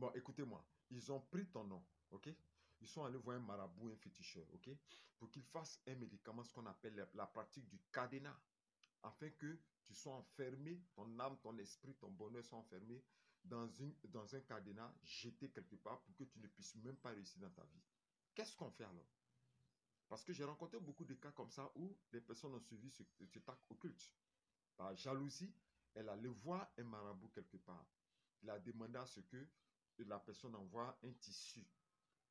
Bon, écoutez-moi. Ils ont pris ton nom, ok? Ils sont allés voir un marabout, un féticheur, ok? Pour qu'il fasse un médicament, ce qu'on appelle la pratique du cadenas, afin que tu sois enfermé, ton âme, ton esprit, ton bonheur soient enfermés dans un cadenas jeté quelque part pour que tu ne puisses même pas réussir dans ta vie. Qu'est-ce qu'on fait alors? Parce que j'ai rencontré beaucoup de cas comme ça où les personnes ont suivi cet acte occulte. Par jalousie, elle allait voir un marabout quelque part. Il a demandé à ce que la personne envoie un tissu,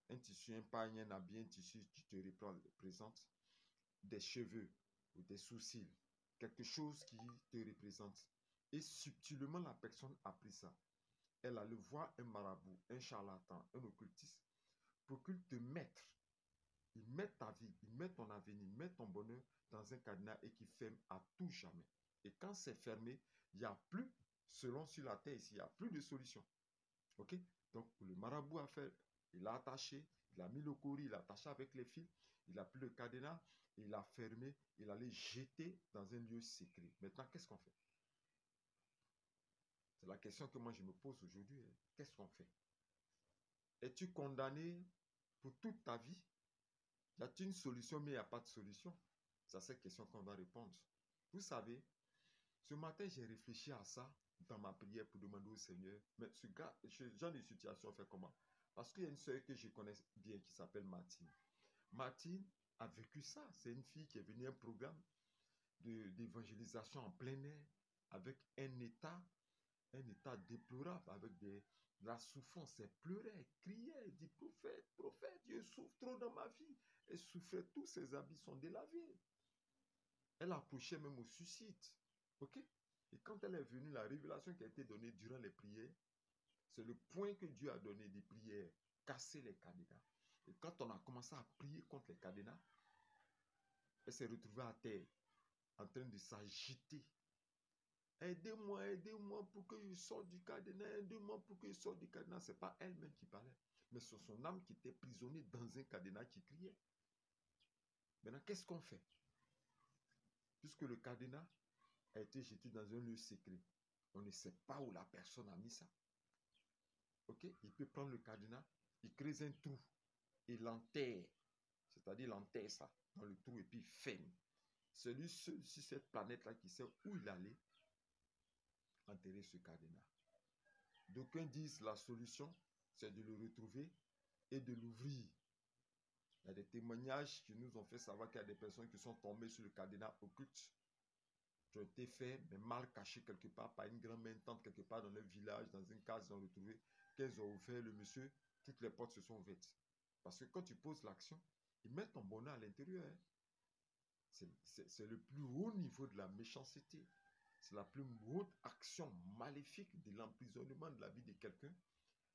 un pagne, un habit, un tissu qui te représente, des cheveux ou des sourcils, quelque chose qui te représente. Et subtilement, la personne a pris ça. Elle allait voir un marabout, un charlatan, un occultiste, pour qu'il te mette, il met ta vie, il met ton avenir, il met ton bonheur dans un cadenas et qui ferme à tout jamais. Et quand c'est fermé, il n'y a plus, selon sur la terre ici, il n'y a plus de solution. OK? Donc, le marabout a fait, il a attaché, il a mis le courrier, il a attaché avec les fils, il a pris le cadenas, il a fermé, il allait jeter dans un lieu secret. Maintenant, qu'est-ce qu'on fait? C'est la question que moi je me pose aujourd'hui. Qu'est-ce qu'on fait? Es-tu condamné pour toute ta vie? Y a-t-il une solution, mais il n'y a pas de solution? C'est à cette question qu'on va répondre. Vous savez, ce matin, j'ai réfléchi à ça dans ma prière pour demander au Seigneur, mais ce genre de situation fait comment? Parce qu'il y a une sœur que je connais bien qui s'appelle Martine. Martine a vécu ça. C'est une fille qui est venue à un programme d'évangélisation en plein air avec un état déplorable, avec de la souffrance. Elle pleurait, elle criait, elle dit, prophète, prophète, Dieu souffre trop dans ma vie. Elle souffrait, tous ses habits sont délavés. Elle approchait même au suicide. OK? Et quand elle est venue, la révélation qui a été donnée durant les prières, c'est le point que Dieu a donné des prières, casser les cadenas. Et quand on a commencé à prier contre les cadenas, elle s'est retrouvée à terre, en train de s'agiter. Aidez-moi, aidez-moi pour que je sorte du cadenas, aidez-moi pour que je sorte du cadenas. Ce n'est pas elle-même qui parlait, mais c'est son âme qui était prisonnée dans un cadenas qui criait. Maintenant, qu'est-ce qu'on fait? Puisque le cadenas a été jeté dans un lieu secret, on ne sait pas où la personne a mis ça. OK? Il peut prendre le cadenas, il crée un trou, il l'enterre, c'est-à-dire il enterre ça dans le trou et puis il ferme. C'est lui seul sur cette planète-là qui sait où il allait enterrer ce cadenas. D'aucuns disent la solution, c'est de le retrouver et de l'ouvrir. Il y a des témoignages qui nous ont fait savoir qu'il y a des personnes qui sont tombées sur le cadenas occulte, qui ont été faits, mais mal cachés quelque part par une grand-mère tante quelque part dans leur village, dans une case, ils ont retrouvé, qu'elles ont ouvert le monsieur, toutes les portes se sont ouvertes. Parce que quand tu poses l'action, ils mettent ton bonheur à l'intérieur. Hein. C'est le plus haut niveau de la méchanceté. C'est la plus haute action maléfique de l'emprisonnement de la vie de quelqu'un,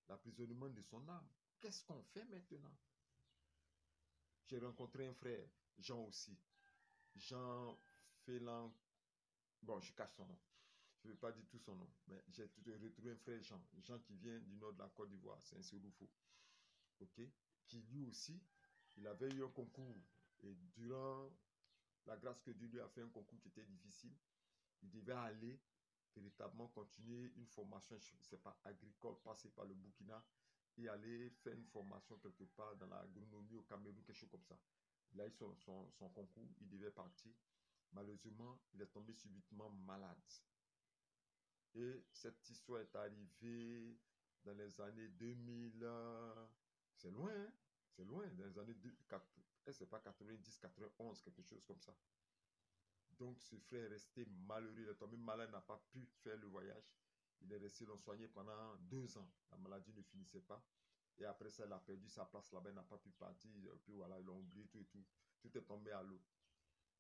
l'emprisonnement de son âme. Qu'est-ce qu'on fait maintenant? J'ai rencontré un frère, Jean aussi. Jean Félan. Bon, je cache son nom. Je ne vais pas dire tout son nom. Mais j'ai retrouvé un frère Jean. Jean qui vient du nord de la Côte d'Ivoire. C'est un Séroufo. OK? Qui lui aussi, il avait eu un concours. Et durant la grâce que Dieu lui a fait, un concours qui était difficile, il devait aller véritablement continuer une formation, je ne sais pas, agricole, passer par le Burkina et aller faire une formation quelque part dans l'agronomie au Cameroun, quelque chose comme ça. Il a eu son concours, il devait partir. Malheureusement, il est tombé subitement malade. Et cette histoire est arrivée dans les années 2000. C'est loin, hein? C'est loin, dans les années c'est pas 90, 91, quelque chose comme ça. Donc, ce frère est resté malheureux. Il est tombé malade, n'a pas pu faire le voyage. Il est resté soigné pendant 2 ans. La maladie ne finissait pas. Et après ça, il a perdu sa place là-bas. Il n'a pas pu partir. Et puis voilà, ils l'ont oublié, tout et tout. Tout est tombé à l'eau.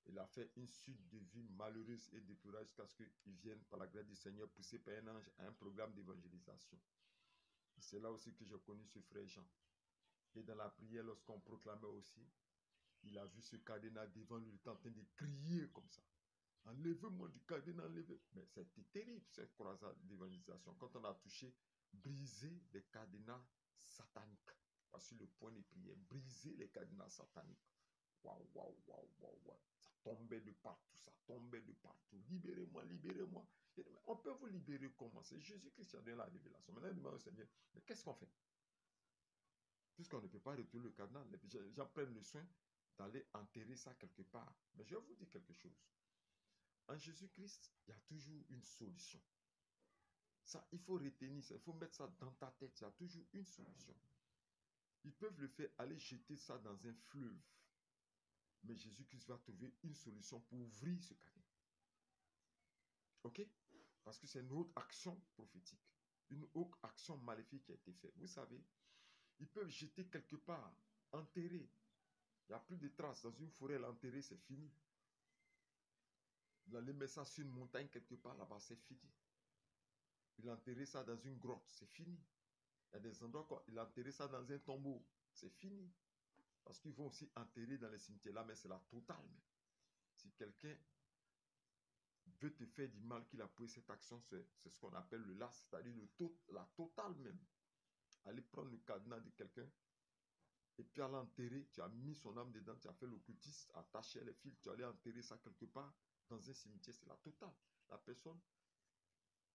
Il a fait une suite de vie malheureuse et déplorable jusqu'à ce qu'il vienne, par la grâce du Seigneur, poussé par un ange à un programme d'évangélisation. C'est là aussi que j'ai connu ce frère Jean. Et dans la prière, lorsqu'on proclamait aussi, il a vu ce cadenas devant lui, il était en train de crier comme ça. Enlevez-moi du cadenas, enlevez. Mais c'était terrible, cette croisade d'évangélisation. Quand on a touché, briser les cadenas sataniques. Parce que le point de prière, briser les cadenas sataniques. Waouh, waouh, waouh, waouh, waouh. tombait de partout, ça tombait de partout. Libérez-moi, libérez-moi. On peut vous libérer comment? C'est Jésus-Christ qui a donné la révélation. Maintenant, il demande au Seigneur, mais qu'est-ce qu'on fait? Puisqu'on ne peut pas retourner le cadenas, les gens prennent le soin d'aller enterrer ça quelque part. Mais je vais vous dire quelque chose. En Jésus-Christ, il y a toujours une solution. Ça, il faut retenir ça, il faut mettre ça dans ta tête. Il y a toujours une solution. Ils peuvent le faire, aller jeter ça dans un fleuve. Mais Jésus-Christ va trouver une solution pour ouvrir ce cadenas. Ok? Parce que c'est une autre action prophétique. Une autre action maléfique qui a été faite. Vous savez, ils peuvent jeter quelque part, enterrer. Il n'y a plus de traces. Dans une forêt, l'enterrer, c'est fini. Il allait mettre ça sur une montagne quelque part, là-bas, c'est fini. Il a enterré ça dans une grotte, c'est fini. Il y a des endroits où il a enterré ça dans un tombeau, c'est fini. Parce qu'ils vont aussi enterrer dans les cimetières là, mais c'est la totale. Même. Si quelqu'un veut te faire du mal, qu'il a pris cette action, c'est ce qu'on appelle le las, c'est-à-dire la totale même. Aller prendre le cadenas de quelqu'un, et puis aller enterrer, tu as mis son âme dedans, tu as fait l'occultiste, attaché les fils, tu allais enterrer ça quelque part dans un cimetière, c'est la totale. La personne,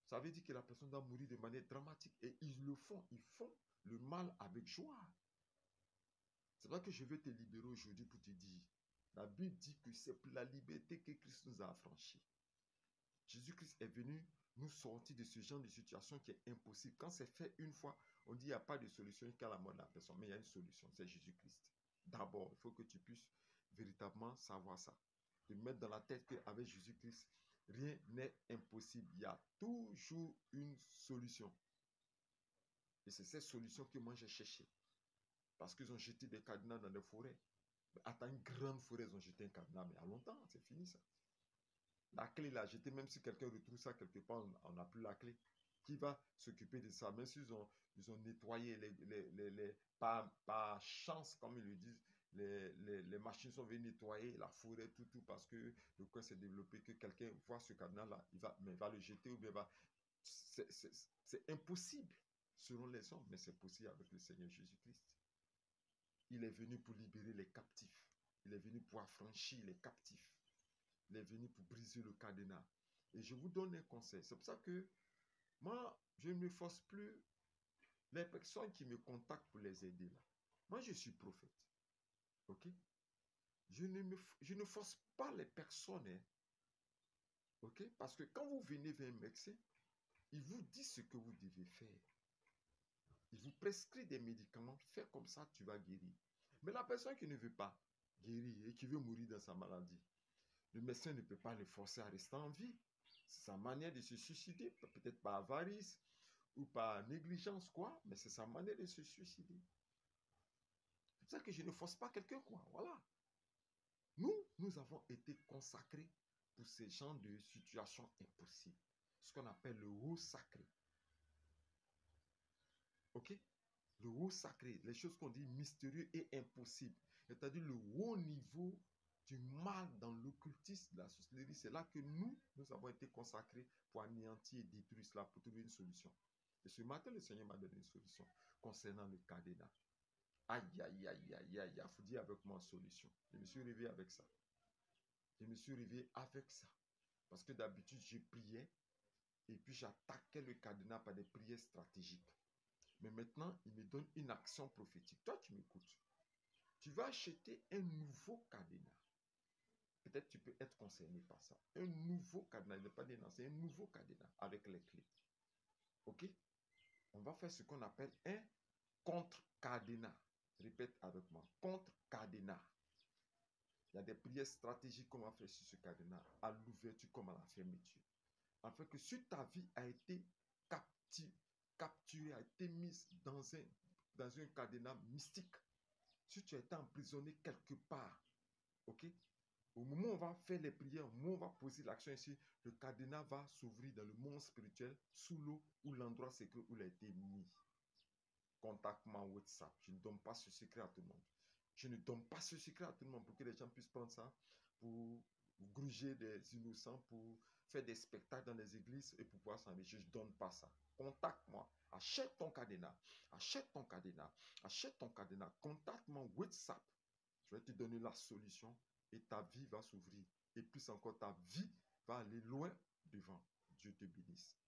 ça veut dire que la personne doit mourir de manière dramatique. Et ils le font, ils font le mal avec joie. C'est là que je vais te libérer aujourd'hui pour te dire, la Bible dit que c'est pour la liberté que Christ nous a affranchis. Jésus-Christ est venu nous sortir de ce genre de situation qui est impossible. Quand c'est fait une fois, on dit qu'il n'y a pas de solution qu'à la mort de la personne. Mais il y a une solution, c'est Jésus-Christ. D'abord, il faut que tu puisses véritablement savoir ça. Te mettre dans la tête qu'avec Jésus-Christ, rien n'est impossible. Il y a toujours une solution. Et c'est cette solution que moi j'ai cherchée. Parce qu'ils ont jeté des cadenas dans les forêts. Attends, une grande forêt, ils ont jeté un cadenas, mais il y a longtemps, c'est fini ça. La clé là, jeté, même si quelqu'un retrouve ça quelque part, on n'a plus la clé. Qui va s'occuper de ça? Même s'ils ont nettoyé par chance, comme ils le disent, les machines sont venues nettoyer la forêt, tout, parce que le coin s'est développé, que quelqu'un voit ce cadenas-là, il va le jeter ou bien va... C'est impossible selon les hommes, mais c'est possible avec le Seigneur Jésus-Christ. Il est venu pour libérer les captifs. Il est venu pour affranchir les captifs. Il est venu pour briser le cadenas. Et je vous donne un conseil. C'est pour ça que moi, je ne me force plus les personnes qui me contactent pour les aider là. Moi, je suis prophète. Ok? Je ne force pas les personnes. Hein, ok? Parce que quand vous venez vers un médecin, il vous dit ce que vous devez faire. Il vous prescrit des médicaments. Fais comme ça, tu vas guérir. Mais la personne qui ne veut pas guérir et qui veut mourir dans sa maladie, le médecin ne peut pas le forcer à rester en vie. C'est sa manière de se suicider, peut-être par avarice ou par négligence, quoi, mais c'est sa manière de se suicider. C'est pour ça que je ne force pas quelqu'un, quoi, voilà. Nous avons été consacrés pour ces genres de situations impossibles. Ce qu'on appelle le haut sacré. Ok? Le haut sacré, les choses qu'on dit mystérieux et impossibles. C'est-à-dire le haut niveau du mal dans l'occultisme, la sorcellerie. C'est là que nous avons été consacrés pour anéantir et détruire cela, pour trouver une solution. Et ce matin, le Seigneur m'a donné une solution concernant le cadenas. Aïe, aïe, aïe, aïe, aïe, il faut dire avec moi solution. Je me suis réveillé avec ça. Je me suis réveillé avec ça. Parce que d'habitude, je priais et puis j'attaquais le cadenas par des prières stratégiques. Mais maintenant, il me donne une action prophétique. Toi, tu m'écoutes. Tu vas acheter un nouveau cadenas. Peut-être tu peux être concerné par ça. Un nouveau cadenas, il n'est pas d'un ancien, un nouveau cadenas avec les clés. Ok? On va faire ce qu'on appelle un contre-cadenas. Répète avec moi. Contre-cadenas. Il y a des prières stratégiques qu'on va faire sur ce cadenas, à l'ouverture comme à la fermeture. Afin que si ta vie a été capturée, a été mise dans un cadenas mystique, si tu as été emprisonné quelque part, ok? Au moment où on va faire les prières, au moment où on va poser l'action ici, le cadenas va s'ouvrir dans le monde spirituel, sous l'eau, ou l'endroit secret où il a été mis. Contacte-moi WhatsApp. Je ne donne pas ce secret à tout le monde. Je ne donne pas ce secret à tout le monde pour que les gens puissent prendre ça, pour gruger des innocents, pour faire des spectacles dans les églises et pour pouvoir s'enrichir. Je ne donne pas ça. Contacte-moi. Achète ton cadenas. Achète ton cadenas. Achète ton cadenas. Contacte-moi WhatsApp. Je vais te donner la solution et ta vie va s'ouvrir. Et plus encore, ta vie va aller loin devant. Dieu te bénisse.